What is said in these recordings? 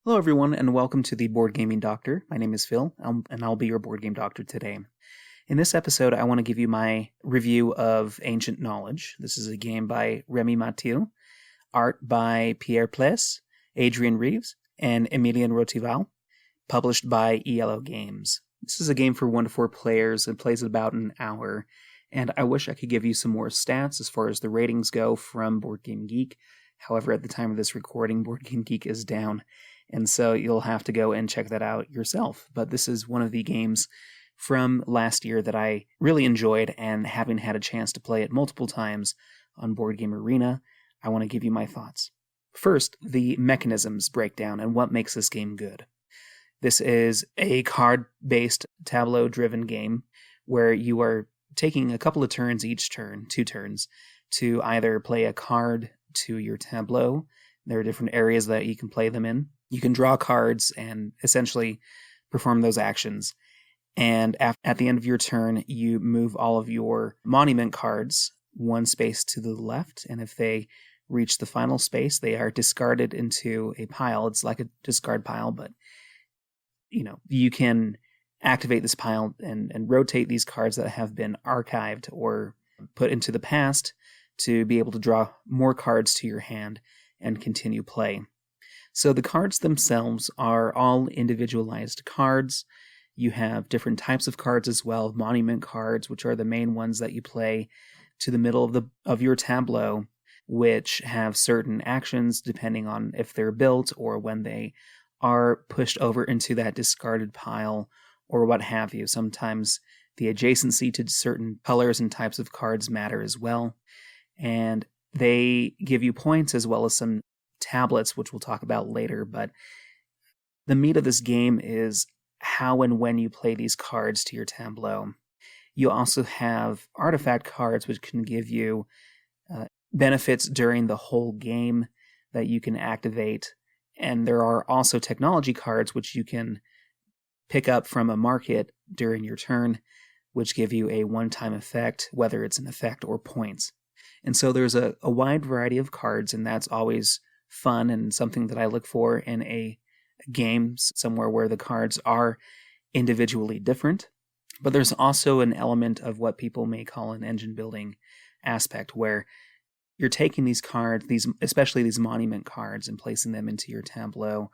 Hello, everyone, and welcome to the Board Gaming Doctor. My name is Phil, and I'll be your Board Game Doctor today. In this episode, I want to give you my review of Ancient Knowledge. This is a game by Remy Mathieu, art by Pierre Pless, Adrian Reeves, and Emilian Rotival, published by ELO Games. This is a game for 1 to 4 players and plays about an hour, and I wish I could give you some more stats as far as the ratings go from Board Game Geek. However, at the time of this recording, Board Game Geek is down, and so you'll have to go and check that out yourself. But this is one of the games from last year that I really enjoyed, and having had a chance to play it multiple times on Board Game Arena, I want to give you my thoughts. First, the mechanisms breakdown and what makes this game good. This is a card-based, tableau-driven game where you are taking a couple of turns each turn, 2 turns, to either play a card to your tableau. There are different areas that you can play them in. You can draw cards and essentially perform those actions. And at the end of your turn, you move all of your monument cards 1 space to the left, and if they reach the final space, they are discarded into a pile. It's like a discard pile, but you can activate this pile and rotate these cards that have been archived or put into the past to be able to draw more cards to your hand and continue play. So the cards themselves are all individualized cards. You have different types of cards as well, monument cards, which are the main ones that you play to the middle of your tableau, which have certain actions depending on if they're built or when they are pushed over into that discarded pile or what have you. Sometimes the adjacency to certain colors and types of cards matter as well. And they give you points as well as some tablets, which we'll talk about later. But the meat of this game is how and when you play these cards to your tableau. You also have artifact cards, which can give you benefits during the whole game that you can activate. And there are also technology cards, which you can pick up from a market during your turn, which give you a one-time effect, whether it's an effect or points. And so there's a wide variety of cards, and that's always fun and something that I look for in a game, somewhere where the cards are individually different. But there's also an element of what people may call an engine building aspect, where you're taking these cards, especially these monument cards, and placing them into your tableau.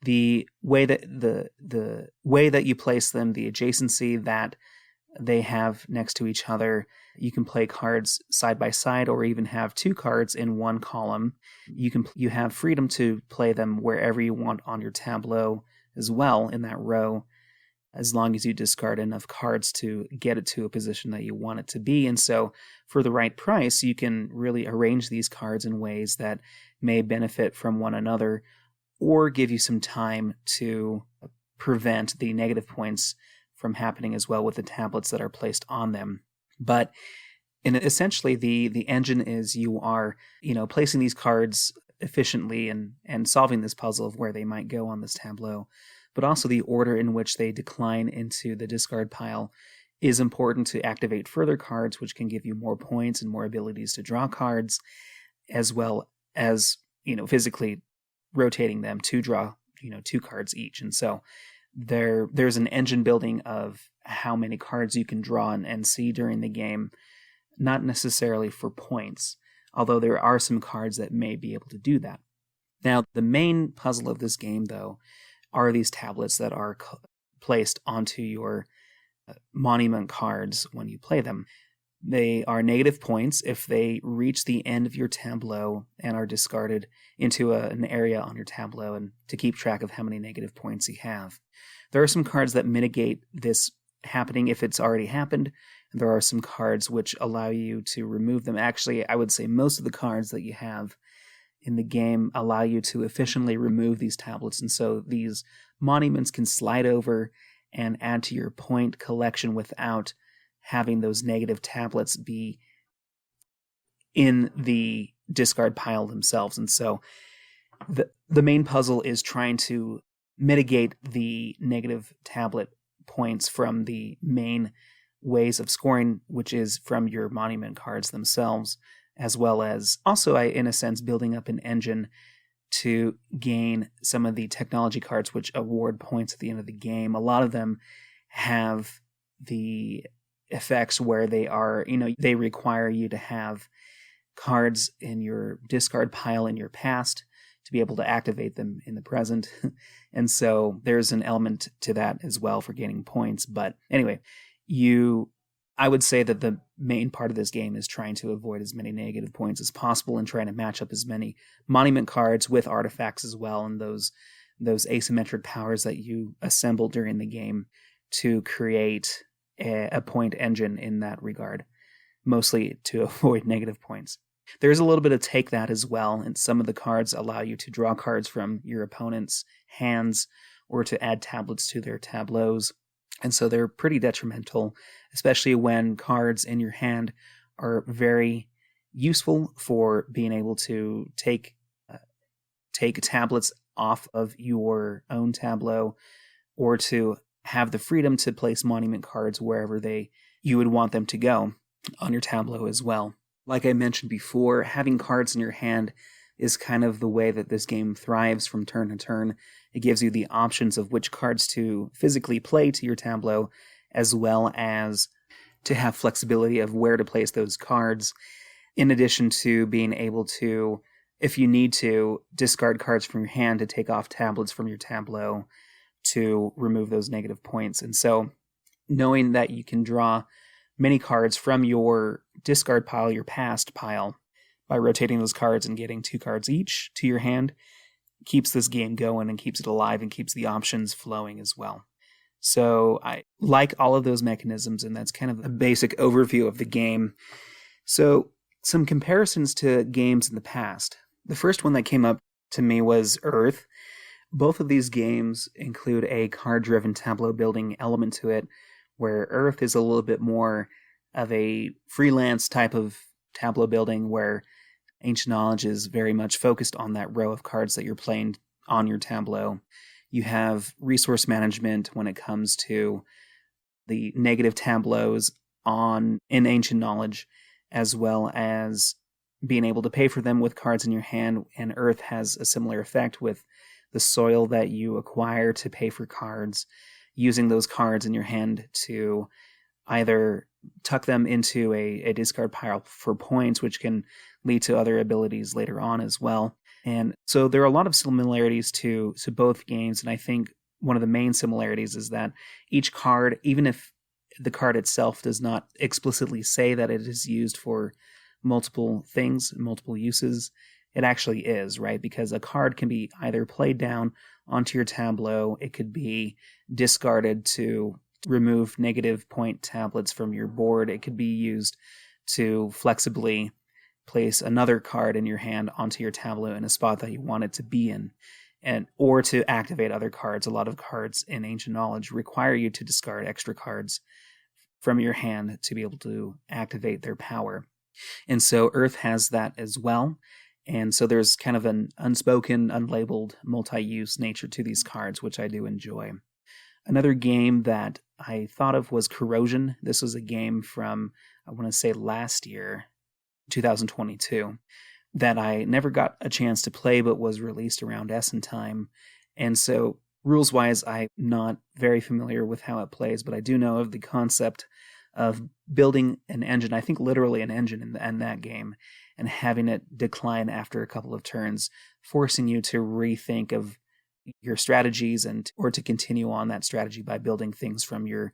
The way that the way that you place them, the adjacency that they have next to each other. You can play cards side by side or even have 2 cards in one column. You have freedom to play them wherever you want on your tableau as well in that row, as long as you discard enough cards to get it to a position that you want it to be. And so for the right price, you can really arrange these cards in ways that may benefit from one another or give you some time to prevent the negative points from happening as well with the tablets that are placed on them. But essentially, the engine is you are, placing these cards efficiently and solving this puzzle of where they might go on this tableau. But also the order in which they decline into the discard pile is important to activate further cards, which can give you more points and more abilities to draw cards, as well as, physically rotating them to draw, 2 cards each. And so there's an engine building of how many cards you can draw and see during the game, not necessarily for points, although there are some cards that may be able to do that. Now, the main puzzle of this game, though, are these tablets that are placed onto your monument cards when you play them. They are negative points if they reach the end of your tableau and are discarded into an area on your tableau, and to keep track of how many negative points you have. There are some cards that mitigate this happening if it's already happened. There are some cards which allow you to remove them. Actually, I would say most of the cards that you have in the game allow you to efficiently remove these tablets, and so these monuments can slide over and add to your point collection without having those negative tablets be in the discard pile themselves. And so the main puzzle is trying to mitigate the negative tablet points from the main ways of scoring, which is from your monument cards themselves, as well as also, in a sense, building up an engine to gain some of the technology cards which award points at the end of the game. A lot of them have the effects where they require you to have cards in your discard pile in your past to be able to activate them in the present. And so there's an element to that as well for gaining points. But anyway, I would say that the main part of this game is trying to avoid as many negative points as possible and trying to match up as many monument cards with artifacts as well, and those asymmetric powers that you assemble during the game to create a point engine in that regard, mostly to avoid negative points. There's a little bit of take that as well, and some of the cards allow you to draw cards from your opponent's hands or to add tablets to their tableaus. And so they're pretty detrimental, especially when cards in your hand are very useful for being able to take tablets off of your own tableau, or to have the freedom to place monument cards wherever you would want them to go on your tableau as well. Like I mentioned before, having cards in your hand is kind of the way that this game thrives from turn to turn. It gives you the options of which cards to physically play to your tableau, as well as to have flexibility of where to place those cards, in addition to being able to, if you need to, discard cards from your hand to take off tablets from your tableau to remove those negative points. And so knowing that you can draw many cards from your discard pile, your past pile, by rotating those cards and getting 2 cards each to your hand, keeps this game going and keeps it alive and keeps the options flowing as well. So I like all of those mechanisms, and that's kind of a basic overview of the game. So some comparisons to games in the past. The first one that came up to me was Earth. Both of these games include a card-driven tableau building element to it, where Earth is a little bit more of a freelance type of tableau building, where Ancient Knowledge is very much focused on that row of cards that you're playing on your tableau. You have resource management when it comes to the negative tableaus in Ancient Knowledge, as well as being able to pay for them with cards in your hand. And Earth has a similar effect with the soil that you acquire to pay for cards, using those cards in your hand to either tuck them into a discard pile for points, which can lead to other abilities later on as well. And so there are a lot of similarities to both games, and I think one of the main similarities is that each card, even if the card itself does not explicitly say that it is used for multiple things, multiple uses, it actually is, right? Because a card can be either played down onto your tableau, it could be discarded to remove negative point tablets from your board, it could be used to flexibly place another card in your hand onto your tableau in a spot that you want it to be in, or to activate other cards. A lot of cards in Ancient Knowledge require you to discard extra cards from your hand to be able to activate their power. And so Earth has that as well. And so there's kind of an unspoken, unlabeled, multi-use nature to these cards, which I do enjoy. Another game that I thought of was Corrosion. This was a game from, I want to say last year, 2022, that I never got a chance to play, but was released around Essen time. And so rules-wise, I'm not very familiar with how it plays, but I do know of the concept of building an engine, I think literally an engine in that game, and having it decline after a couple of turns, forcing you to rethink of your strategies or to continue on that strategy by building things from your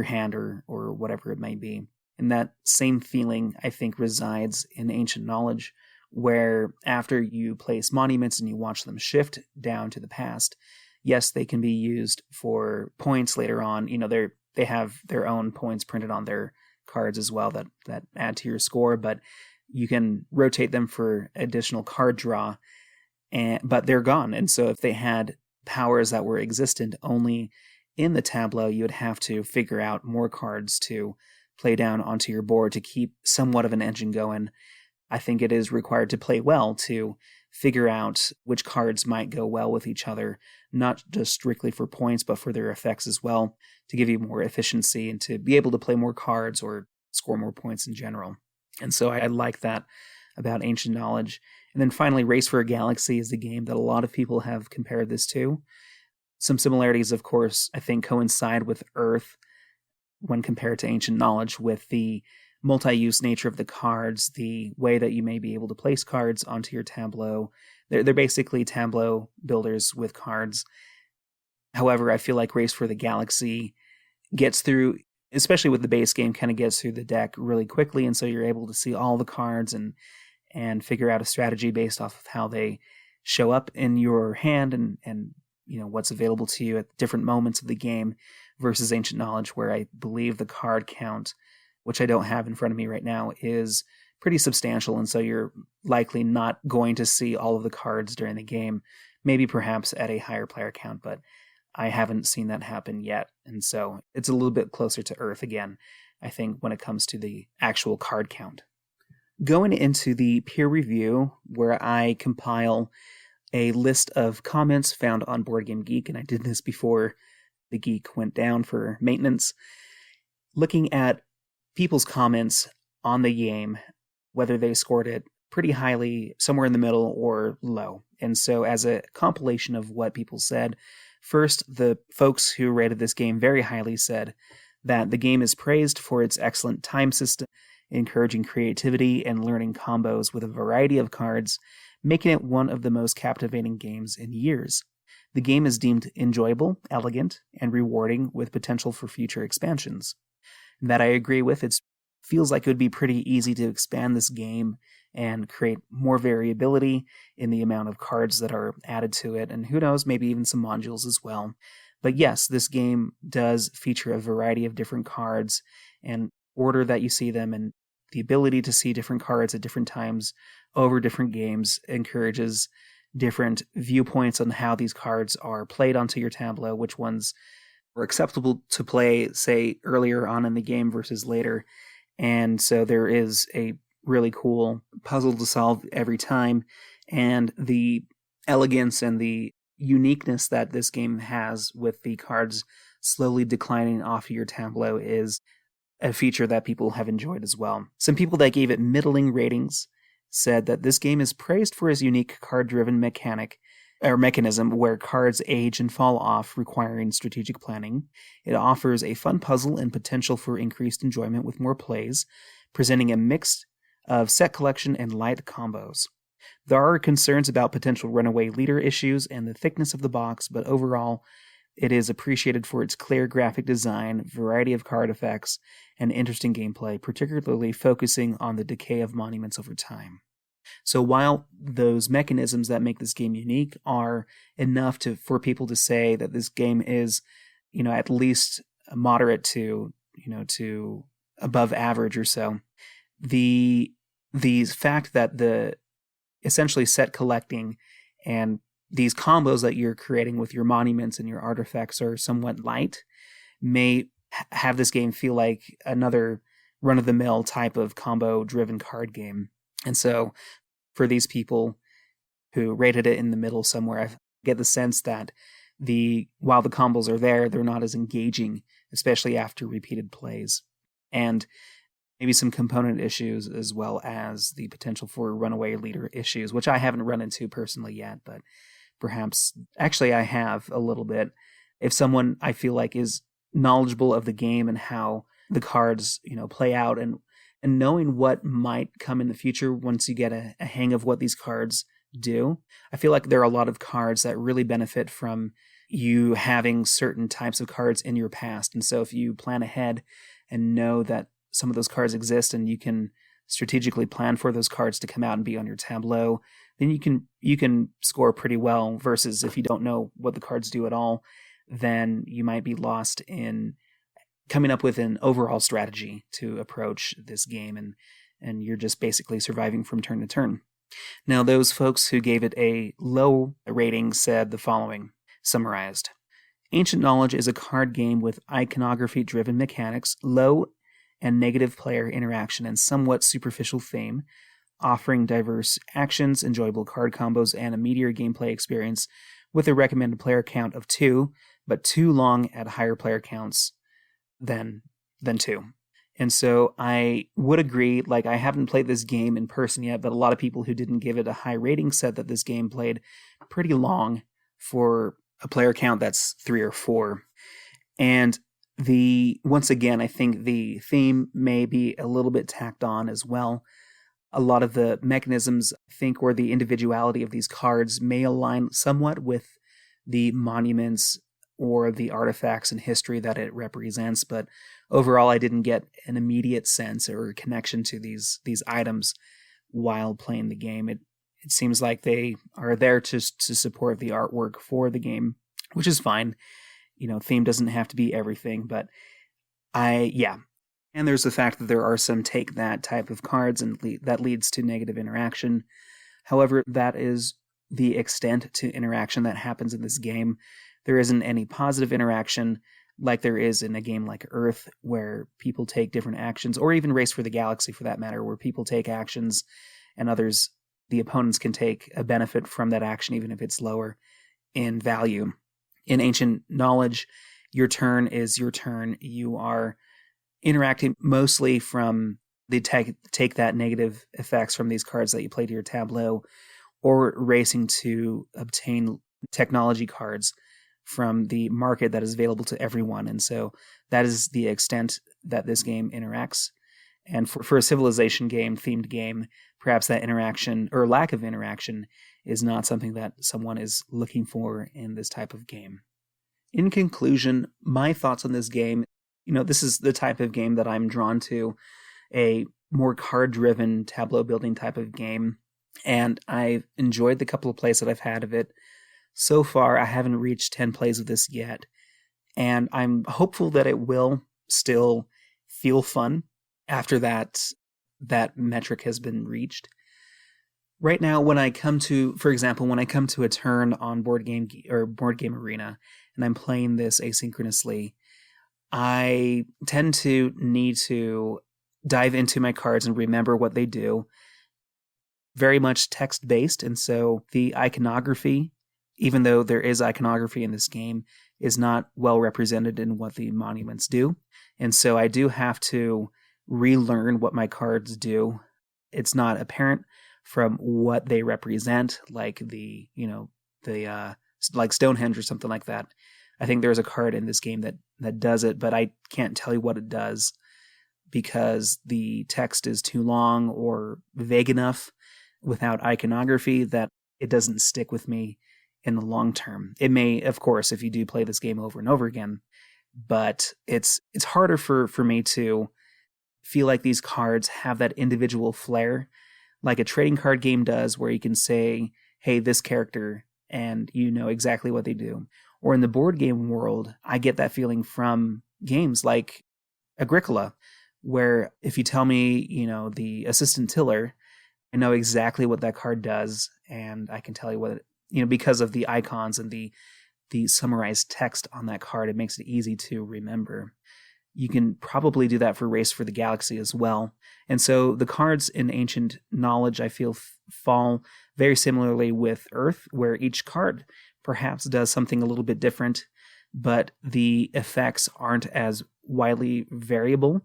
hand or whatever it may be. And that same feeling, I think, resides in Ancient Knowledge, where after you place monuments and you watch them shift down to the past, yes, they can be used for points later on. You know, they have their own points printed on their cards as well that add to your score, but you can rotate them for additional card draw, but they're gone. And so if they had powers that were existent only in the tableau, you would have to figure out more cards to play down onto your board to keep somewhat of an engine going. I think it is required to play well to figure out which cards might go well with each other, not just strictly for points, but for their effects as well, to give you more efficiency and to be able to play more cards or score more points in general. And so I like that about Ancient Knowledge. And then finally, Race for a Galaxy is the game that a lot of people have compared this to. Some similarities, of course, I think coincide with Earth when compared to Ancient Knowledge, with the multi-use nature of the cards, the way that you may be able to place cards onto your tableau. They're basically tableau builders with cards. However, I feel like Race for the Galaxy gets through, especially with the base game, kind of gets through the deck really quickly, and so you're able to see all the cards and figure out a strategy based off of how they show up in your hand and what's available to you at different moments of the game, versus Ancient Knowledge, where I believe the card count, which I don't have in front of me right now, is pretty substantial, and so you're likely not going to see all of the cards during the game, maybe perhaps at a higher player count, but I haven't seen that happen yet, and so it's a little bit closer to Earth again, I think, when it comes to the actual card count. Going into the peer review, where I compile a list of comments found on Board Game Geek, and I did this before the Geek went down for maintenance, looking at people's comments on the game, whether they scored it pretty highly, somewhere in the middle, or low. And so as a compilation of what people said, first, the folks who rated this game very highly said that the game is praised for its excellent time system, encouraging creativity and learning combos with a variety of cards, making it one of the most captivating games in years. The game is deemed enjoyable, elegant, and rewarding, with potential for future expansions. That I agree with. It feels like it would be pretty easy to expand this game and create more variability in the amount of cards that are added to it, and who knows, maybe even some modules as well. But yes, this game does feature a variety of different cards, and order that you see them, and the ability to see different cards at different times over different games encourages different viewpoints on how these cards are played onto your tableau, which ones were acceptable to play, say, earlier on in the game versus later. And so there is a really cool puzzle to solve every time, and the elegance and the uniqueness that this game has with the cards slowly declining off of your tableau is a feature that people have enjoyed as well. Some people that gave it middling ratings said that this game is praised for its unique card-driven mechanism where cards age and fall off, requiring strategic planning. It offers a fun puzzle and potential for increased enjoyment with more plays, presenting a mix of set collection and light combos. There are concerns about potential runaway leader issues and the thickness of the box, but overall, it is appreciated for its clear graphic design, variety of card effects, and interesting gameplay, particularly focusing on the decay of monuments over time. So while those mechanisms that make this game unique are enough for people to say that this game is, at least moderate to above average or so, the fact that the essentially set collecting and these combos that you're creating with your monuments and your artifacts are somewhat light may have this game feel like another run-of-the-mill type of combo-driven card game. And so for these people who rated it in the middle somewhere, I get the sense that while the combos are there, they're not as engaging, especially after repeated plays. And maybe some component issues, as well as the potential for runaway leader issues, which I haven't run into personally yet, but perhaps, actually I have a little bit. If someone I feel like is knowledgeable of the game and how the cards, play out, and knowing what might come in the future once you get a hang of what these cards do, I feel like there are a lot of cards that really benefit from you having certain types of cards in your past. And so if you plan ahead and know that some of those cards exist and you can strategically plan for those cards to come out and be on your tableau, then you can score pretty well, versus if you don't know what the cards do at all, then you might be lost in coming up with an overall strategy to approach this game, and you're just basically surviving from turn to turn. Now, those folks who gave it a low rating said the following, summarized. Ancient Knowledge is a card game with iconography-driven mechanics, low and negative player interaction, and somewhat superficial theme, offering diverse actions, enjoyable card combos, and a meatier gameplay experience with a recommended player count of 2, but too long at higher player counts than 2. And so I would agree, like, I haven't played this game in person yet, but a lot of people who didn't give it a high rating said that this game played pretty long for a player count that's 3 or 4. And once again, I think the theme may be a little bit tacked on as well. A lot of the mechanisms, I think, or the individuality of these cards may align somewhat with the monuments or the artifacts and history that it represents, but overall I didn't get an immediate sense or connection to these items while playing the game. It seems like they are there just to support the artwork for the game, which is fine. Theme doesn't have to be everything, but and there's the fact that there are some take that type of cards, and that leads to negative interaction. However, that is the extent to interaction that happens in this game. There isn't any positive interaction like there is in a game like Earth, where people take different actions, or even Race for the Galaxy for that matter, where people take actions and the opponents can take a benefit from that action, even if it's lower in value. In Ancient Knowledge, your turn is your turn. You are interacting mostly from the take that negative effects from these cards that you play to your tableau, or racing to obtain technology cards from the market that is available to everyone. And so that is the extent that this game interacts. And for a civilization game, themed game, perhaps that interaction or lack of interaction is not something that someone is looking for in this type of game. In conclusion, my thoughts on this game, this is the type of game that I'm drawn to, a more card-driven tableau building type of game, and I've enjoyed the couple of plays that I've had of it. So far, I haven't reached 10 plays of this yet, and I'm hopeful that it will still feel fun after that metric has been reached. Right now, when I come to a turn on Board Game Arena, and I'm playing this asynchronously, I tend to need to dive into my cards and remember what they do. Very much text-based, and so the iconography, even though there is iconography in this game, is not well represented in what the monuments do. And so I do have to relearn what my cards do. It's not apparent from what they represent, like like Stonehenge or something like that. I think there's a card in this game that does it, but I can't tell you what it does because the text is too long or vague enough without iconography that it doesn't stick with me in the long term. It may, of course, if you do play this game over and over again, but it's harder for me to feel like these cards have that individual flair like a trading card game does, where you can say, hey, this character, and you know exactly what they do. Or in the board game world, I get that feeling from games like Agricola, where if you tell me, the assistant tiller, I know exactly what that card does, and I can tell you what because of the icons and the summarized text on that card, it makes it easy to remember. You can probably do that for Race for the Galaxy as well. And so the cards in Ancient Knowledge, I feel, fall very similarly with Earth, where each card perhaps does something a little bit different, but the effects aren't as widely variable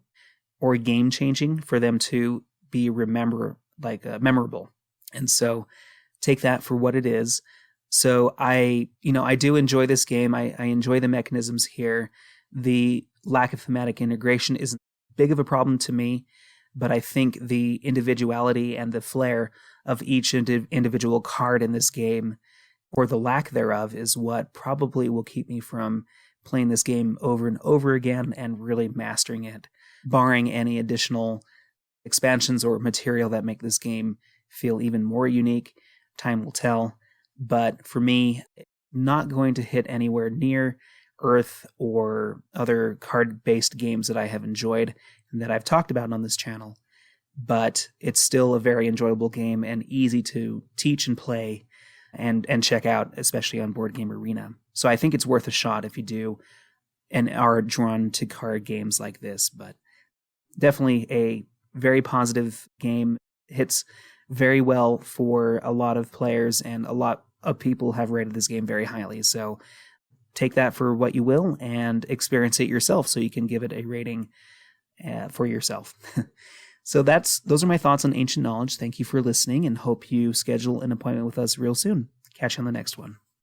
or game-changing for them to be memorable. And so take that for what it is. So I do enjoy this game. I enjoy the mechanisms here. The lack of thematic integration isn't big of a problem to me, but I think the individuality and the flair of each individual card in this game, or the lack thereof, is what probably will keep me from playing this game over and over again and really mastering it, barring any additional expansions or material that make this game feel even more unique. Time will tell. But for me, not going to hit anywhere near Earth or other card-based games that I have enjoyed and that I've talked about on this channel. But it's still a very enjoyable game and easy to teach and play and check out, especially on Board Game Arena. So I think it's worth a shot if you do and are drawn to card games like this. But definitely a very positive game. Hits very well for a lot of players, and a lot of people have rated this game very highly. So take that for what you will and experience it yourself so you can give it a rating for yourself. So those are my thoughts on Ancient Knowledge. Thank you for listening, and hope you schedule an appointment with us real soon. Catch you on the next one.